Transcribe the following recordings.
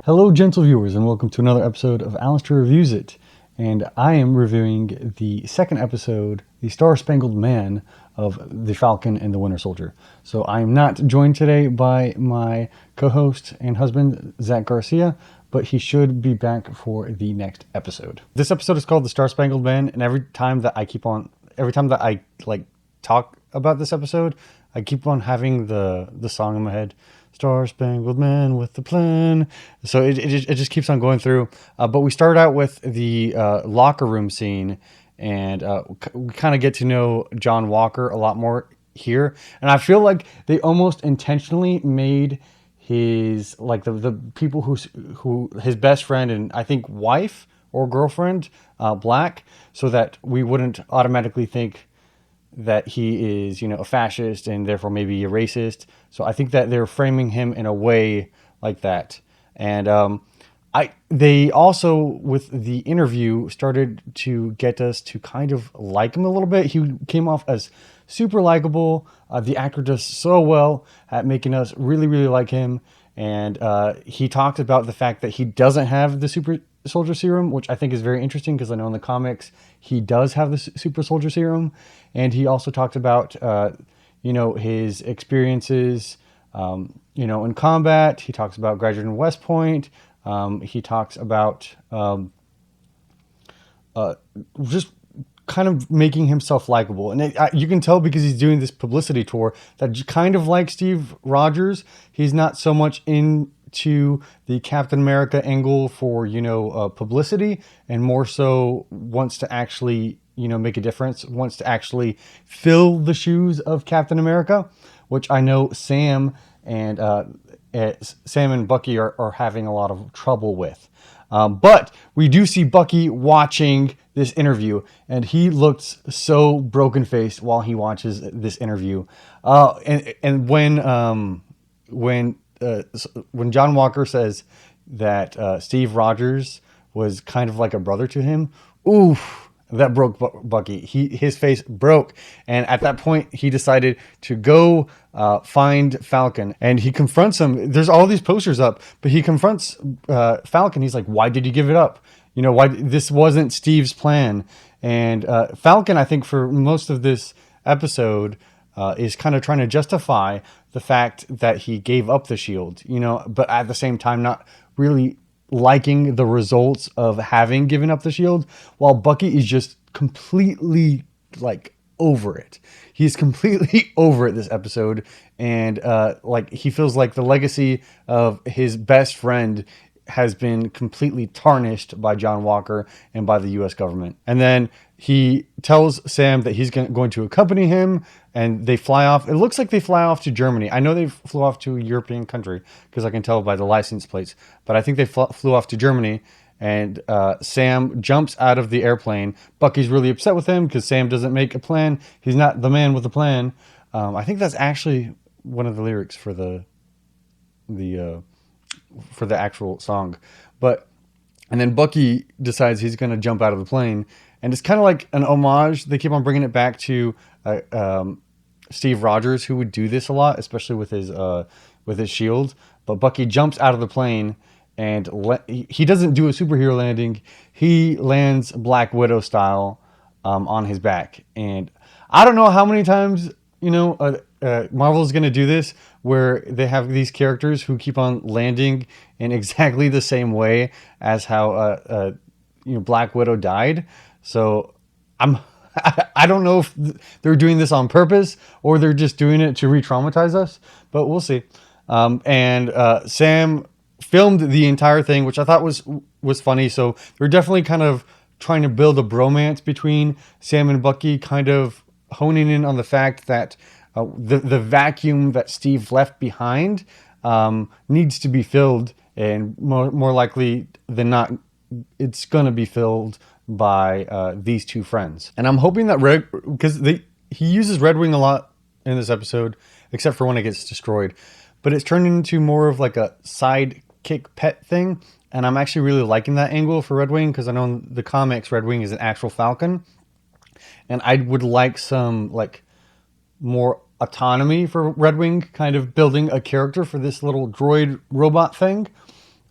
Hello, gentle viewers, and welcome to another episode of Alistair Reviews It. And I am reviewing the second episode, The Star-Spangled Man of The Falcon and the Winter Soldier. So I am not joined today by my co-host and husband, Zach Garcia, but he should be back for the next episode. This episode is called The Star-Spangled Man, and every time that I talk about this episode, I keep on having the song in my head. Star-Spangled Man with the plan. So it just keeps on going through. But we start out with the locker room scene, and we kind of get to know John Walker a lot more here. And I feel like they almost intentionally made his, like, the people who his best friend and I think wife or girlfriend black, so that we wouldn't automatically think that he is, a fascist and therefore maybe a racist. So I think that they're framing him in a way like that. And they also, with the interview, started to get us to kind of like him a little bit. He came off as super likable. The actor does so well at making us really, really like him. And he talked about the fact that he doesn't have the super soldier serum, which I think is very interesting because I know in the comics he does have the super soldier serum. And he also talked about his experiences in combat. He talks about graduating West Point. He talks about just kind of making himself likable. And you can tell because he's doing this publicity tour that kind of like Steve Rogers, he's not so much into the Captain America angle for, publicity, and more so wants to actually, make a difference, wants to actually fill the shoes of Captain America, which I know Sam and Bucky are having a lot of trouble with. But we do see Bucky watching this interview, and he looks so broken-faced while he watches this interview. And when John Walker says that Steve Rogers was kind of like a brother to him, oof, that broke Bucky. His face broke, and at that point, he decided to go find Falcon, and he confronts him. There's all these posters up, but he confronts Falcon. He's like, "Why did you give it up? Why this wasn't Steve's plan?" And Falcon, I think, for most of this episode, is kind of trying to justify the fact that he gave up the shield, but at the same time, not really liking the results of having given up the shield, while Bucky is just completely over it. He's completely over it this episode, and he feels like the legacy of his best friend has been completely tarnished by John Walker and by the U.S. government. And then he tells Sam that he's going to accompany him, and they fly off. It looks like they fly off to Germany. I know they flew off to a European country because I can tell by the license plates, but I think they flew off to Germany, and Sam jumps out of the airplane. Bucky's really upset with him because Sam doesn't make a plan. He's not the man with a plan. I think that's actually one of the lyrics for the actual song. And then Bucky decides he's going to jump out of the plane, and it's kind of like an homage. They keep on bringing it back to Steve Rogers, who would do this a lot, especially with his shield. But Bucky jumps out of the plane, and he doesn't do a superhero landing. He lands Black Widow style on his back. And I don't know how many times Marvel is going to do this, where they have these characters who keep on landing in exactly the same way as how Black Widow died. So I don't know if they're doing this on purpose or they're just doing it to re-traumatize us, but we'll see. And Sam filmed the entire thing, which I thought was funny. So they're definitely kind of trying to build a bromance between Sam and Bucky, kind of honing in on the fact that the vacuum that Steve left behind needs to be filled, and more likely than not, it's going to be filled by these two friends. And I'm hoping that because he uses Red Wing a lot in this episode, except for when it gets destroyed, but it's turned into more of like a sidekick pet thing, and I'm actually really liking that angle for Red Wing, because I know in the comics Red Wing is an actual Falcon, and I would like some more autonomy for Red Wing, kind of building a character for this little droid robot thing.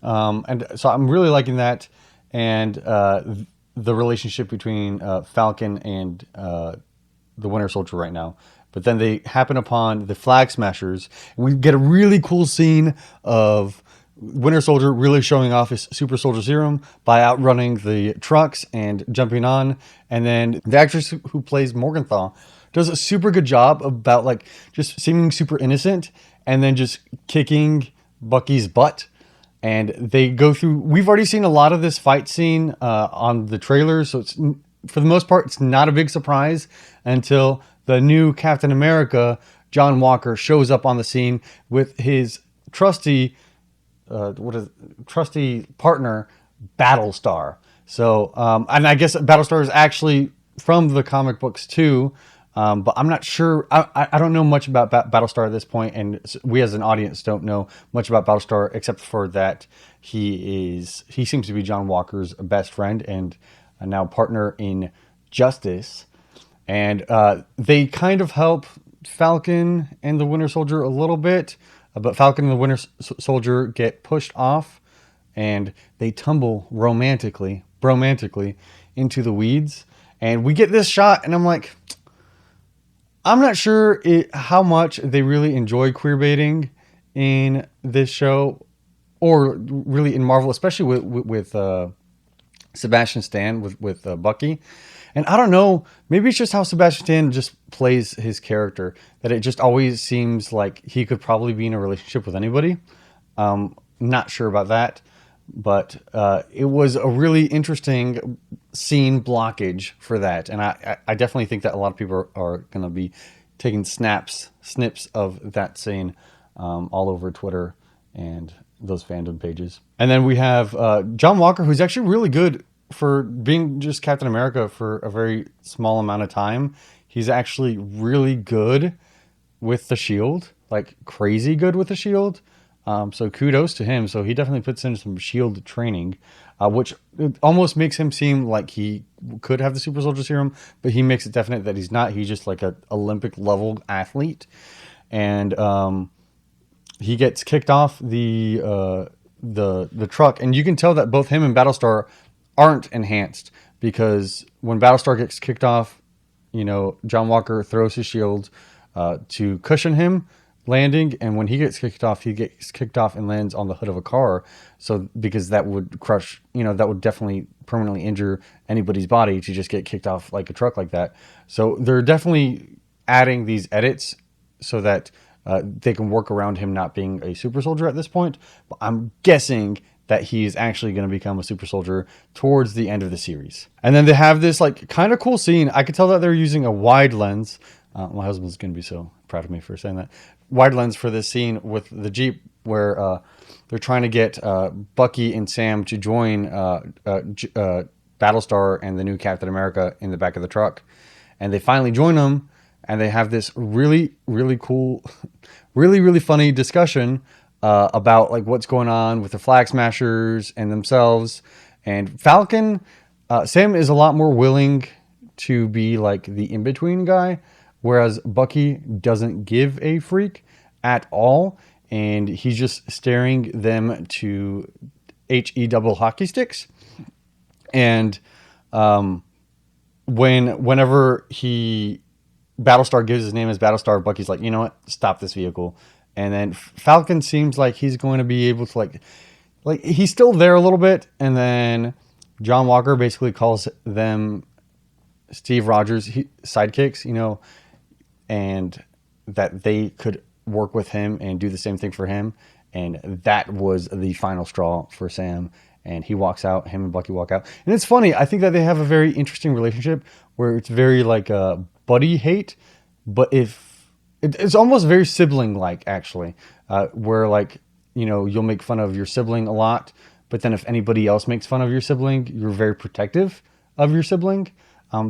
And so I'm really liking that, and the relationship between Falcon and the Winter Soldier right now. But then they happen upon the Flag Smashers, and we get a really cool scene of Winter Soldier really showing off his super soldier serum by outrunning the trucks and jumping on. And then the actress who plays Morgenthau does a super good job about like just seeming super innocent and then just kicking Bucky's butt. And they go through. We've already seen a lot of this fight scene on the trailers, so it's for the most part it's not a big surprise until the new Captain America, John Walker, shows up on the scene with his trusty trusty partner, Battlestar. So, and I guess Battlestar is actually from the comic books too, but I'm not sure. I don't know much about Battlestar at this point, and we as an audience don't know much about Battlestar except for that he seems to be John Walker's best friend and now partner in justice, and they kind of help Falcon and the Winter Soldier a little bit. But Falcon and the Winter Soldier get pushed off, and they tumble romantically into the weeds. And we get this shot, and I'm like, I'm not sure how much they really enjoy queerbaiting in this show, or really in Marvel, especially with Sebastian Stan with Bucky. And I don't know, maybe it's just how Sebastian Stan just plays his character, that it just always seems like he could probably be in a relationship with anybody. Not sure about that, but it was a really interesting scene blockage for that. And I definitely think that a lot of people are going to be taking snips of that scene all over Twitter and those fandom pages. And then we have John Walker, who's actually really good for being just Captain America for a very small amount of time. He's actually really good with the shield, like crazy good with the shield. So kudos to him. So he definitely puts in some shield training, which almost makes him seem like he could have the super soldier serum, but he makes it definite that he's not. He's just like an Olympic level athlete. And he gets kicked off the truck, and you can tell that both him and Battlestar aren't enhanced, because when Battlestar gets kicked off, John Walker throws his shield to cushion him landing, and when he gets kicked off and lands on the hood of a car. So because that would crush, that would definitely permanently injure anybody's body to just get kicked off like a truck like that. So they're definitely adding these edits so that they can work around him not being a super soldier at this point. But I'm guessing that he is actually going to become a super soldier towards the end of the series. And then they have this like kind of cool scene. I could tell that they're using a wide lens. My husband's going to be so proud of me for saying that. Wide lens for this scene with the Jeep, where they're trying to get Bucky and Sam to join Battlestar and the new Captain America in the back of the truck. And they finally join them, and they have this really, really cool, really, really funny discussion about like what's going on with the Flag Smashers and themselves. And Falcon, Sam is a lot more willing to be like the in-between guy, whereas Bucky doesn't give a freak at all, and he's just staring them to HE double hockey sticks. And whenever Battlestar gives his name as Battlestar, Bucky's like, you know what, stop this vehicle. And then Falcon seems like he's going to be able to like he's still there a little bit. And then John Walker basically calls them Steve Rogers sidekicks, and that they could work with him and do the same thing for him. And that was the final straw for Sam. And he walks out, him and Bucky walk out. And it's funny, I think that they have a very interesting relationship where it's very like buddy hate, but it's almost very sibling-like, actually, where, like, you'll make fun of your sibling a lot, but then if anybody else makes fun of your sibling, you're very protective of your sibling.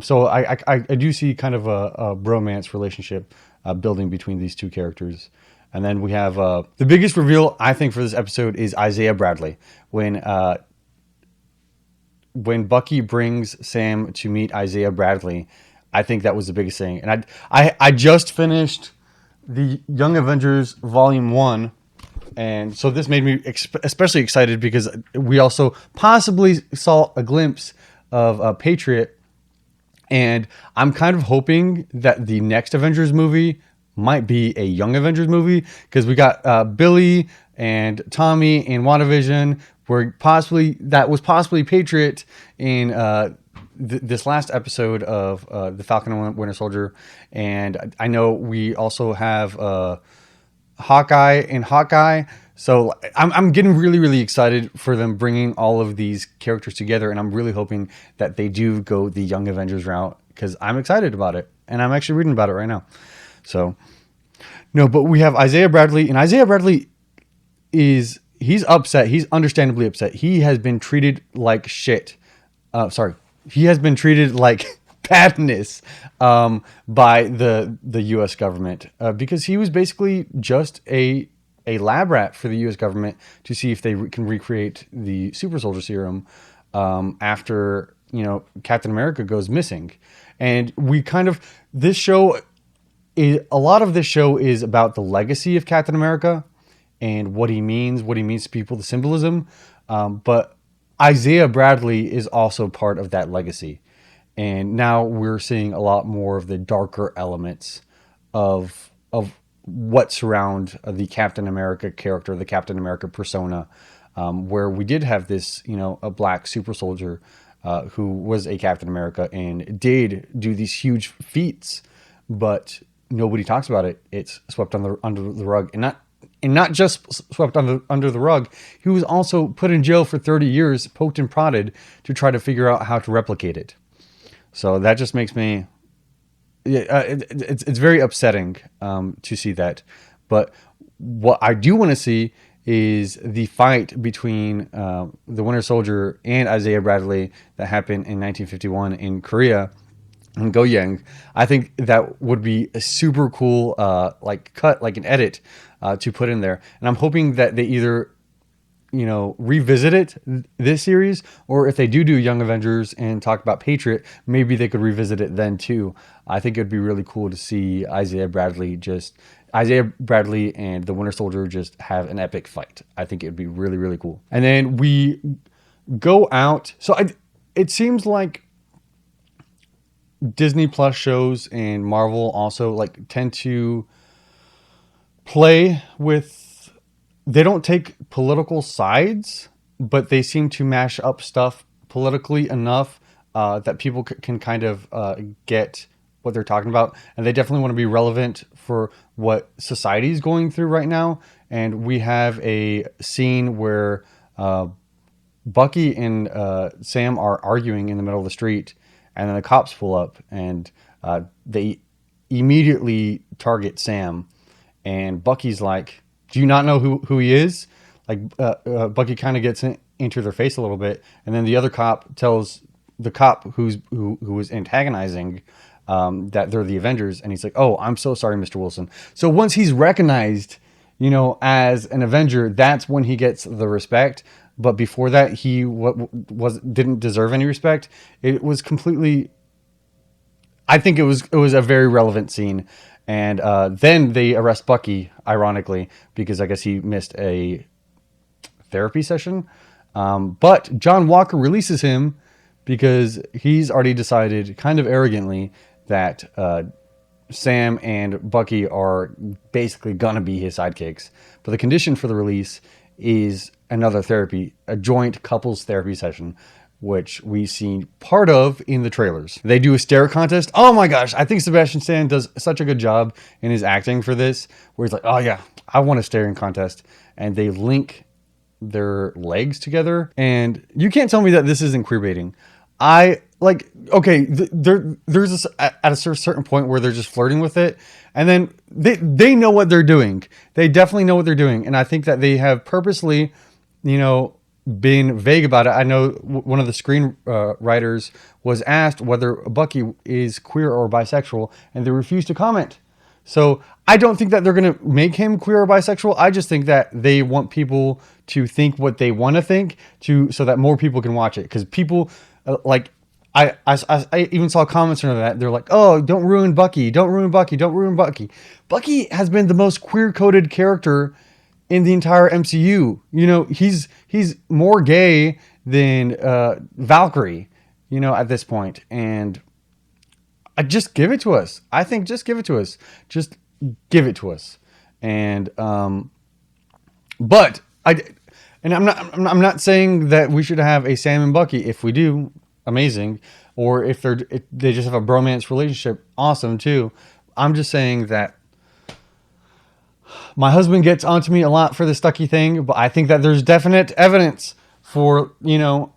So I do see kind of a bromance relationship building between these two characters. And then we have the biggest reveal, I think, for this episode is Isaiah Bradley. When Bucky brings Sam to meet Isaiah Bradley, I think that was the biggest thing. And I just finished the Young Avengers Volume 1, And so this made me especially excited because we also possibly saw a glimpse of Patriot. And I'm kind of hoping that the next Avengers movie might be a Young Avengers movie, because we got Billy and Tommy in WandaVision, where that was possibly Patriot in this last episode of the Falcon and Winter Soldier. And I know we also have Hawkeye and Hawkeye. So I'm getting really, really excited for them bringing all of these characters together. And I'm really hoping that they do go the Young Avengers route, because I'm excited about it. And I'm actually reading about it right now. So, no, but we have Isaiah Bradley. And Isaiah Bradley he's upset. He's understandably upset. He has been treated like shit. He has been treated like badness by the U.S. government because he was basically just a lab rat for the U.S. government to see if they can recreate the super soldier serum after, Captain America goes missing. And a lot of this show is about the legacy of Captain America and what he means to people, the symbolism. But Isaiah Bradley is also part of that legacy. And now we're seeing a lot more of the darker elements of what surround the Captain America character, the Captain America persona, where we did have this, a black super soldier who was a Captain America and did do these huge feats, but nobody talks about it. It's swept under the rug, and not just swept under the rug. He was also put in jail for 30 years, poked and prodded to try to figure out how to replicate it. So that just makes me, it's very upsetting to see that. But what I do want to see is the fight between the Winter Soldier and Isaiah Bradley that happened in 1951 in Korea and Goyang. I think that would be a super cool cut, like an edit to put in there. And I'm hoping that they either revisit it this series, or if they do Young Avengers and talk about Patriot, maybe they could revisit it then too. I think it'd be really cool to see Isaiah Bradley and the Winter Soldier just have an epic fight. I think it'd be really, really cool. And then we go out. So it seems like Disney Plus shows and Marvel also tend to play with, they don't take political sides, but they seem to mash up stuff politically enough that people can kind of get what they're talking about. And they definitely want to be relevant for what society is going through right now. And we have a scene where Bucky and Sam are arguing in the middle of the street, and then the cops pull up and they immediately target Sam. And Bucky's like, do you not know who he is? Bucky kind of gets into their face a little bit, and then the other cop tells the cop who was antagonizing that they're the Avengers, and he's like, "Oh, I'm so sorry, Mr. Wilson." So once he's recognized, as an Avenger, that's when he gets the respect. But before that, he didn't deserve any respect. It was completely. I think it was a very relevant scene. And then they arrest Bucky, ironically, because I guess he missed a therapy session. But John Walker releases him because he's already decided, kind of arrogantly, that Sam and Bucky are basically going to be his sidekicks. But the condition for the release is another therapy, a joint couples therapy session, which we see part of in the trailers. They do a stare contest. Oh my gosh, I think Sebastian Stan does such a good job in his acting for this, where he's like, oh yeah, I want a staring contest. And they link their legs together. And you can't tell me that this isn't queerbaiting. There's at a certain point where they're just flirting with it. And then they know what they're doing. They definitely know what they're doing. And I think that they have purposely, being vague about it. I know one of the screenwriters was asked whether Bucky is queer or bisexual, and they refused to comment. So I don't think that they're going to make him queer or bisexual. I just think that they want people to think what they want to think, so that more people can watch it. Because people I even saw comments on that. They're like, "Oh, don't ruin Bucky! Don't ruin Bucky! Don't ruin Bucky!" Bucky has been the most queer-coded character in the entire MCU. You know, he's more gay than Valkyrie, you know, at this point. And I just give it to us. I think just give it to us. Just give it to us. And but I'm not saying that we should have a Sam and Bucky. If we do, amazing. Or if they just have a bromance relationship, awesome too. I'm just saying that my husband gets onto me a lot for the Stucky thing, but I think that there's definite evidence for, you know,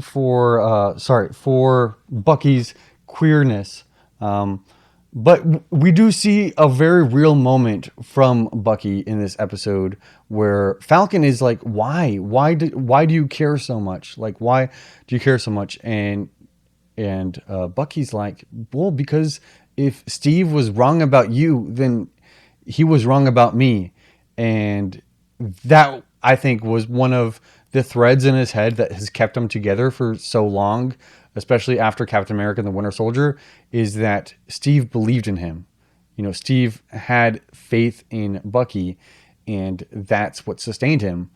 for Bucky's queerness. But we do see a very real moment from Bucky in this episode where Falcon is like, why do you care so much? Like, why do you care so much? And Bucky's like, well, because if Steve was wrong about you, then he was wrong about me. And that, I think, was one of the threads in his head that has kept him together for so long, especially after Captain America and the Winter Soldier, is that Steve believed in him. You know, Steve had faith in Bucky, and that's what sustained him.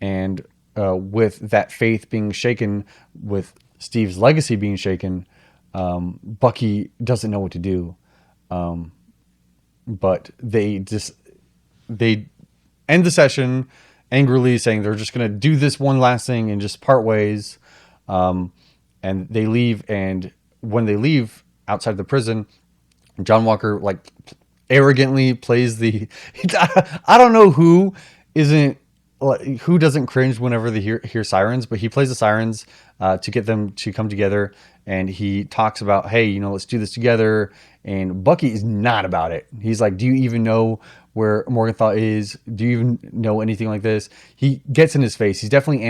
And with that faith being shaken, with Steve's legacy being shaken, Bucky doesn't know what to do. But they end the session angrily, saying they're just going to do this one last thing and just part ways. And they leave. And when they leave outside the prison, John Walker like arrogantly plays the. I don't know who doesn't cringe whenever they hear sirens, but he plays the sirens to get them to come together. And he talks about, hey, you know, let's do this together. And Bucky is not about it. He's like, do you even know where Morgenthau is? Do you even know anything like this? He gets in his face. He's definitely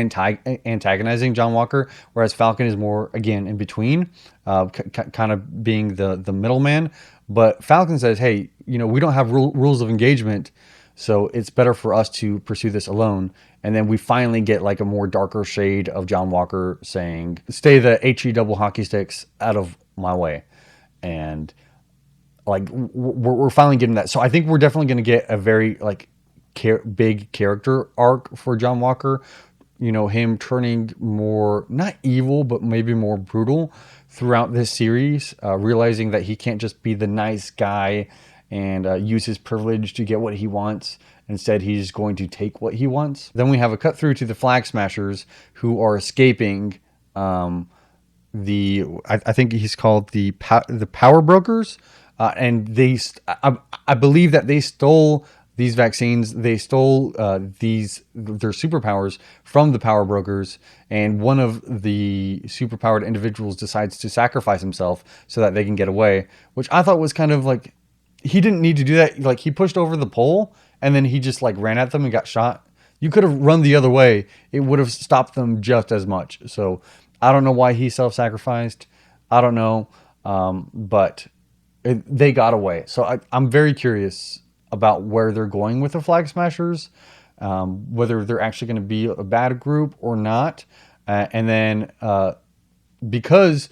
antagonizing John Walker, whereas Falcon is more, again, in between, kind of being the middleman. But Falcon says, hey, you know, we don't have rules of engagement, so it's better for us to pursue this alone. And then we finally get like a more darker shade of John Walker saying, stay the HE double hockey sticks out of my way. And like, we're finally getting that. So I think we're definitely going to get a very like big character arc for John Walker. You know, him turning more, not evil, but maybe more brutal throughout this series, realizing that he can't just be the nice guy and use his privilege to get what he wants. Instead, he's going to take what he wants. Then we have a cut through to the Flag Smashers, who are escaping I think he's called the Power Brokers. And I believe that they stole these vaccines. They stole their superpowers from the Power Brokers. And one of the superpowered individuals decides to sacrifice himself so that they can get away, which I thought was kind of like, he didn't need to do that. Like, he pushed over the pole and then he just like ran at them and got shot. You could have run the other way. It would have stopped them just as much. So I don't know why he self-sacrificed. I don't know. But they got away. So I'm very curious about where they're going with the Flag Smashers, whether they're actually going to be a bad group or not. And then because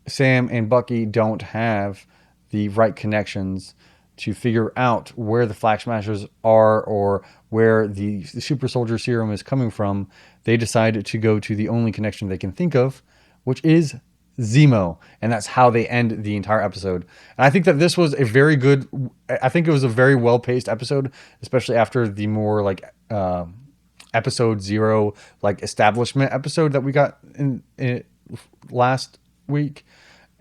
Sam and Bucky don't have the right connections to figure out where the Flag Smashers are or where the super soldier serum is coming from, they decided to go to the only connection they can think of, which is Zemo. And that's how they end the entire episode. And I think that this was a very good, I think it was a very well-paced episode, especially after the more like episode 0, like establishment episode that we got in last week.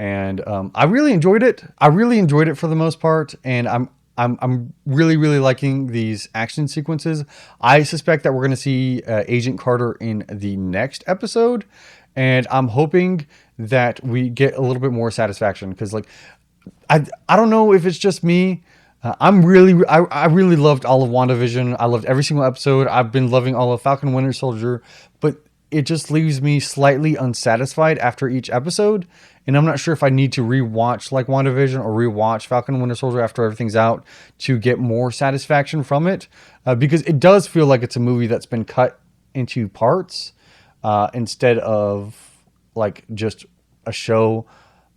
And I really enjoyed it. I really enjoyed it for the most part. And I'm really, really liking these action sequences. I suspect that we're going to see Agent Carter in the next episode. And I'm hoping that we get a little bit more satisfaction. Because like, I don't know if it's just me. I really loved all of WandaVision. I loved every single episode. I've been loving all of Falcon Winter Soldier. But it just leaves me slightly unsatisfied after each episode. And I'm not sure if I need to rewatch like WandaVision or rewatch Falcon Winter Soldier after everything's out to get more satisfaction from it. Because it does feel like it's a movie that's been cut into parts instead of like just a show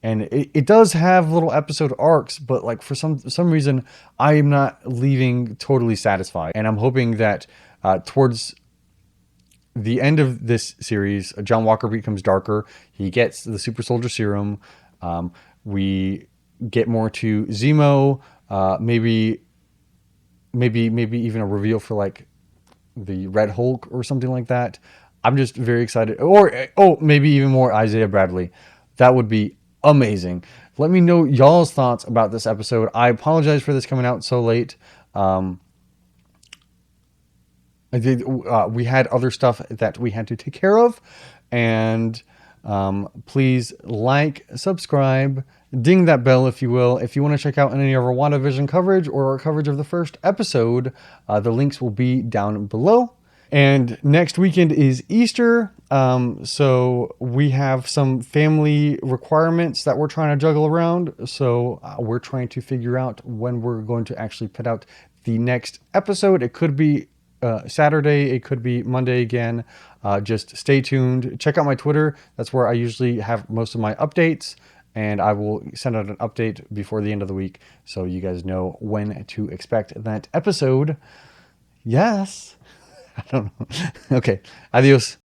And it does have little episode arcs, but like for some reason, I am not leaving totally satisfied. And I'm hoping that towards the end of this series, John Walker becomes darker. He gets the super soldier serum. We get more to Zemo. Maybe even a reveal for like the Red Hulk or something like that. I'm just very excited. Or maybe even more Isaiah Bradley. That would be amazing. Let me know y'all's thoughts about this episode. I apologize for this coming out so late. We had other stuff that we had to take care of, and please like, subscribe, ding that bell if you will. If you want to check out any of our WandaVision coverage or our coverage of the first episode, the links will be down below. And next weekend is Easter, so we have some family requirements that we're trying to juggle around. So we're trying to figure out when we're going to actually put out the next episode. It could be Saturday, it could be Monday again. Just stay tuned. Check out my Twitter. That's where I usually have most of my updates, and I will send out an update before the end of the week so you guys know when to expect that episode. Yes. I don't know. Okay. Adios.